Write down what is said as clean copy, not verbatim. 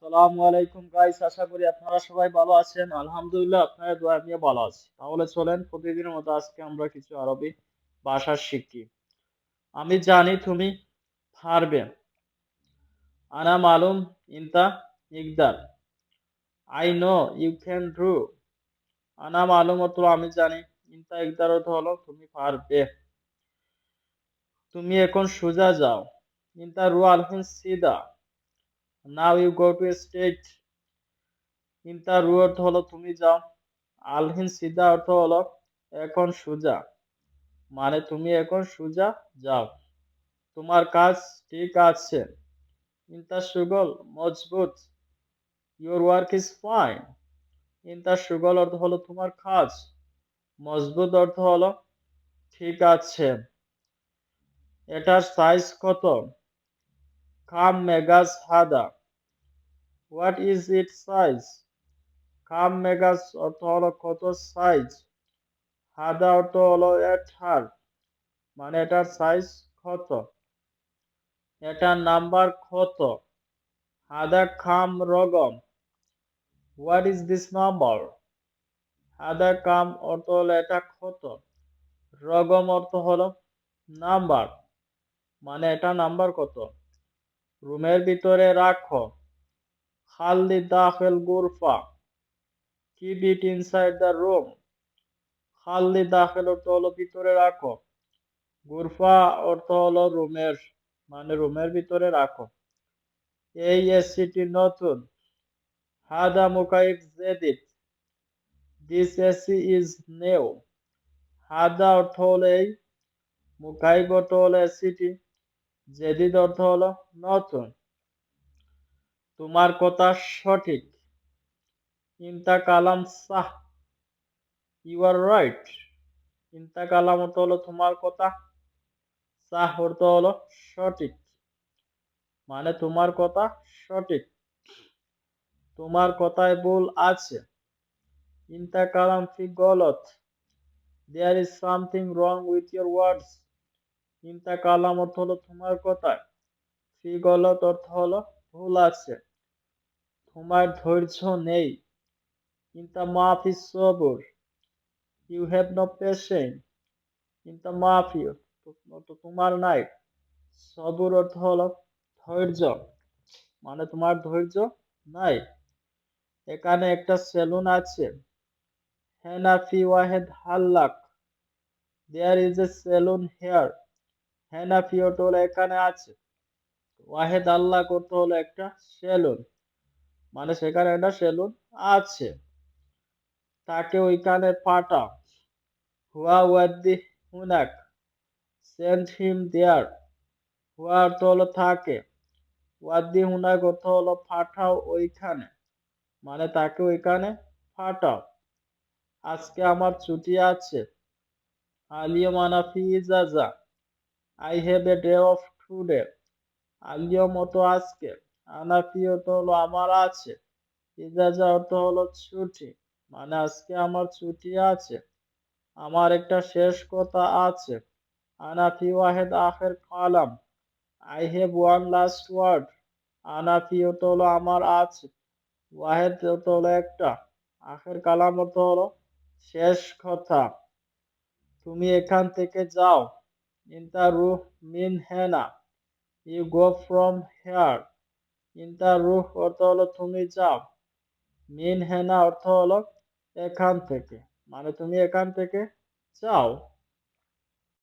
আসসালামু আলাইকুম গাইস, আশা করি আপনারা সবাই ভালো আছেন। আলহামদুলিল্লাহ, আপনাদের দোয়া নিয়ে ভালো আছি। তাহলে চলেন প্রতিদিনের মতো আজকে আমরা কিছু আরবি ভাষা শিখি। আমি জানি তুমি পারবে। আনা মালুম ইনতা ইকদার। I know you can do. আনা মালুম অর্থ হলো আমি জানি, ইনতা ইকদার অর্থ হলো তুমি পারবে। তুমি এখন সোজা যাও। ইনতা রু আলহিন সিদা। Now you go to state. ইনতা রু অর্থ হলো তুমি যাও। আলহিন সিদা অর্থ হলো এখন সোজা, মানে তুমি এখন সোজা যাও। তোমার কাজ ঠিক আছে। ইনতা সুগল মজবুত। Your work is fine. ইনতা সুগল অর্থ হলো তোমার কাজ। মজবুত অর্থ হলো ঠিক আছে। এটার সাইজ কত? কাম মেগাস হাদা। What is it size? কাম মেগাস অর্থ হলো কত সাইজ। হাদা অর্থ হলো এটার, মানে এটার সাইজ কত। এটার নাম্বার কত? হাদা খাম রগম। What is this number? হাদা কাম অর্থ হলো এটা কত। রগম অর্থ হলো নাম্বার, মানে এটা নাম্বার কত। রুমের ভিতরে রাখো। খাল্লি দাখিল গুরফা। Keep it inside the room. খাল্লি দাখিল অর্থ হলো ভিতরে রাখো। গুরফা অর্থ হলো রুমের, মানে রুমের ভিতরে রাখো। এই এসিটি নতুন। হাদা মুকাইফ জেদিদ। This AC is new. হাদা অর্থ হলো এই, মুকাইব অর্থ হলো এসিটি, জেদিদ অর্থ হলো নতুন। তোমার কথা সঠিক। ইনতা কালাম সাহ। You R right. ইনতা কালাম অর্থ হলো তোমার কথা। সাহ অর্থ হলো সঠিক, মানে তোমার কথা সঠিক। তোমার কথায় ভুল আছে। ইনতা কালাম ফি গলত। There is something wrong with your words. ইনতা কালাম অর্থ হলো তোমার কথায়। ফি গলত অর্থ হলো ভুল আছে। তোমার ধৈর্য নেই। ইনতা মাফি সবুর। You have no patience. ইনতা মাফি অর্থ তোমার নাই। সবুর অর্থ হলো ধৈর্য, মানে তোমার ধৈর্য নাই। এখানে একটা সেলুন আছে। হেনা ফি ওয়াহেদ হাল্লাক। There is a salon here. হেনা ফি অর্থ হলো এখানে আছে। ওয়াহেদ আল্লাহ অর্থ হলো একটা সেলুন, মানে সেখানে একটা সেলুন আছে। তাকে ওইখানে পাঠাও। হুয়া ওয়াদ্দি হুনাক। সেন্ড হিম দেয়ার। হুয়া অর্থ হলো থাকে। ওয়াদ্দি হুনাক অর্থ হলো পাঠাও ওইখানে, মানে তাকে ওইখানে পাঠাও। আজকে আমার ছুটি আছে। আলিয়ম আনাফি ইজাজা। I have a day off today. আলিয়ম অর্থ আজকে। আনাফি অর্থ হলো আমার আছে। ইজাজা অর্থ হলো ছুটি, মানে আজকে আমার ছুটি আছে। আমার একটা শেষ কথা আছে। আনাফি ওয়াহেদ আখের কালাম। I have one last word. আনাফি অর্থ হলো আমার আছে। ওয়াহেদ অর্থ হলো একটা। আখের কালাম অর্থ হলো শেষ কথা। তুমি এখান থেকে যাও। ইনতা রুহ মিন হেনা। You go from here. ইনতা রুহ অর্থ হলো তুমি যাও। মিন হেনা অর্থ হলো এখান থেকে, মানে তুমি এখান থেকে যাও।